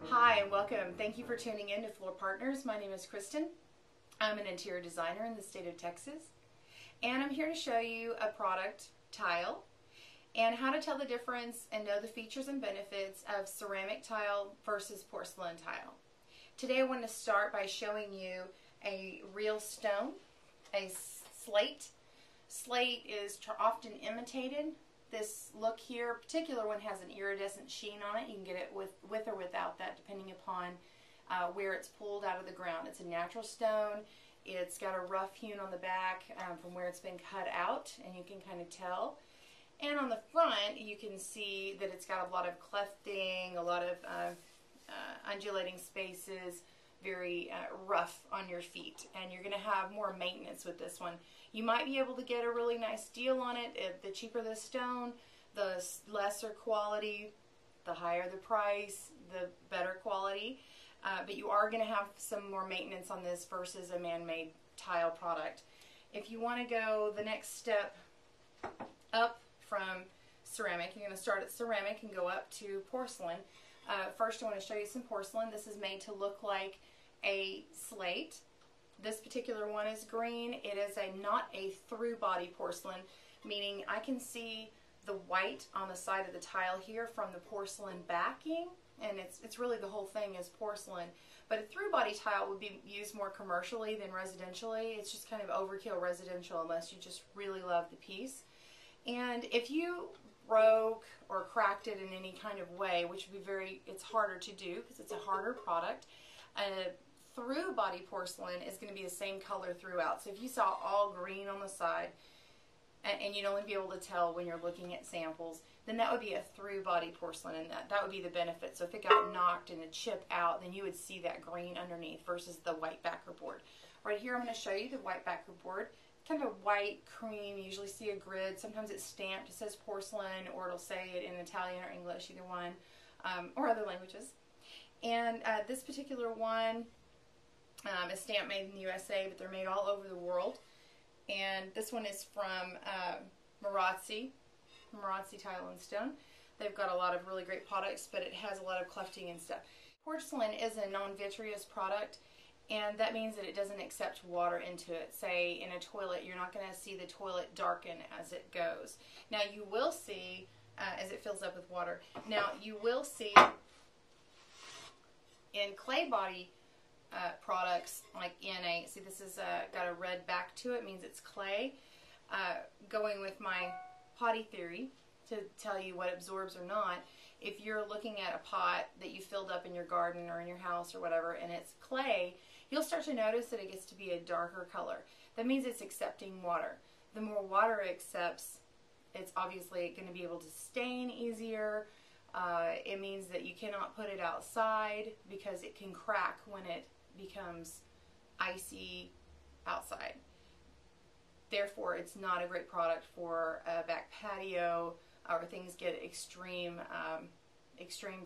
Hi and welcome. Thank you for tuning in to Floor Partners. My name is Kristen. I'm an interior designer in the state of Texas, and I'm here to show you a product, tile, and how to tell the difference and know the features and benefits of ceramic tile versus porcelain tile. Today I want to start by showing you a real stone, a slate. Slate is often imitated. This look here, particular one, has an iridescent sheen on it. You can get it with or without that, depending upon where it's pulled out of the ground. It's a natural stone. It's got a rough hewn on the back from where it's been cut out, and you can kind of tell. And on the front, you can see that it's got a lot of clefting, a lot of undulating spaces, very rough on your feet, and you're going to have more maintenance with this one. You might be able to get a really nice deal on it. The cheaper the stone, the lesser quality, the higher the price, the better quality. But you are going to have some more maintenance on this versus a man-made tile product. If you want to go the next step up from ceramic, you're going to start at ceramic and go up to porcelain. First, I want to show you some porcelain. This is made to look like a slate. This particular one is green. It is not a through body porcelain, meaning I can see the white on the side of the tile here from the porcelain backing, and it's really the whole thing is porcelain. But a through body tile would be used more commercially than residentially. It's just kind of overkill residential unless you just really love the piece. And if you broke or cracked it in any kind of way, which would be it's harder to do because it's a harder product. Through body porcelain is going to be the same color throughout. So if you saw all green on the side, and you'd only be able to tell when you're looking at samples, then that would be a through body porcelain, and that would be the benefit. So if it got knocked and a chip out, then you would see that green underneath versus the white backer board. Right here I'm going to show you the white backer board. Kind of a white cream. You usually see a grid. Sometimes it's stamped. It says porcelain, or it'll say it in Italian or English, either one, or other languages. And this particular one is stamp made in the USA, but they're made all over the world. And this one is from Marazzi Tile and Stone. They've got a lot of really great products, but it has a lot of clefting and stuff. Porcelain is a non-vitreous product, and that means that it doesn't accept water into it. Say in a toilet, you're not going to see the toilet darken as it goes. Now you will see as it fills up with water. Now you will see in clay body products, like see this is got a red back to it, means it's clay. Going with my potty theory to tell you what absorbs or not, if you're looking at a pot that you filled up in your garden or in your house or whatever, and it's clay, you'll start to notice that it gets to be a darker color. That means it's accepting water. The more water it accepts, it's obviously going to be able to stain easier. It means that you cannot put it outside because it can crack when it becomes icy outside. Therefore, it's not a great product for a back patio or things get extreme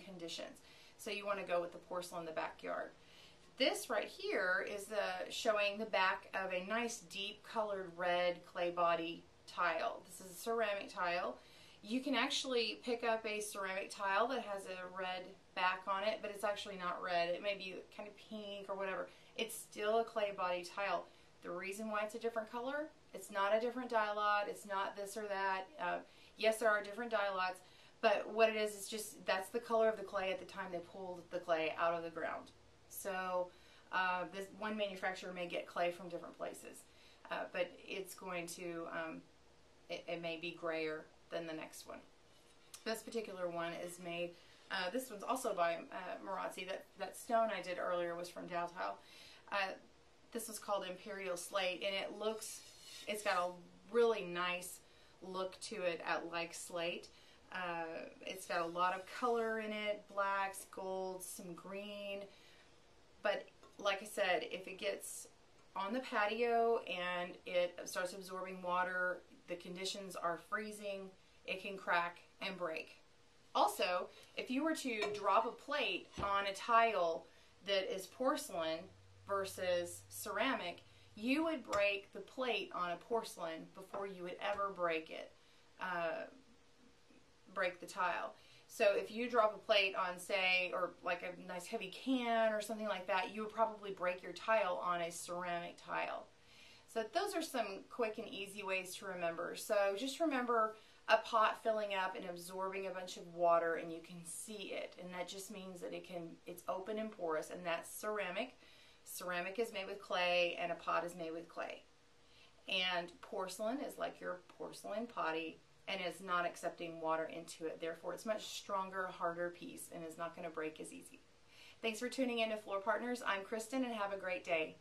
conditions. So you want to go with the porcelain in the backyard. This right here is showing the back of a nice deep colored red clay body tile. This is a ceramic tile. You can actually pick up a ceramic tile that has a red back on it, but it's actually not red. It may be kind of pink or whatever. It's still a clay body tile. The reason why it's a different color, it's not a different dye lot, it's not this or that. Yes, there are different dye lots, but what it is just that's the color of the clay at the time they pulled the clay out of the ground. So this one manufacturer may get clay from different places, but it's going to, it may be grayer than the next one. This particular one is made, this one's also by Marazzi. That stone I did earlier was from Dow Tile. This is called Imperial Slate, and it's got a really nice look to it like slate. It's got a lot of color in it, blacks, golds, some green. But like I said, if it gets on the patio and it starts absorbing water, the conditions are freezing, it can crack and break. Also, if you were to drop a plate on a tile that is porcelain versus ceramic, you would break the plate on a porcelain before you would ever break the tile. So if you drop a plate on, say, or like a nice heavy can or something like that, you would probably break your tile on a ceramic tile. So those are some quick and easy ways to remember. So just remember a pot filling up and absorbing a bunch of water, and you can see it, and that just means that it's open and porous, and that's ceramic. Ceramic is made with clay, and a pot is made with clay. And porcelain is like your porcelain potty and is not accepting water into it. Therefore, it's much stronger, harder piece and is not going to break as easy. Thanks for tuning in to Floor Partners. I'm Kristen, and have a great day.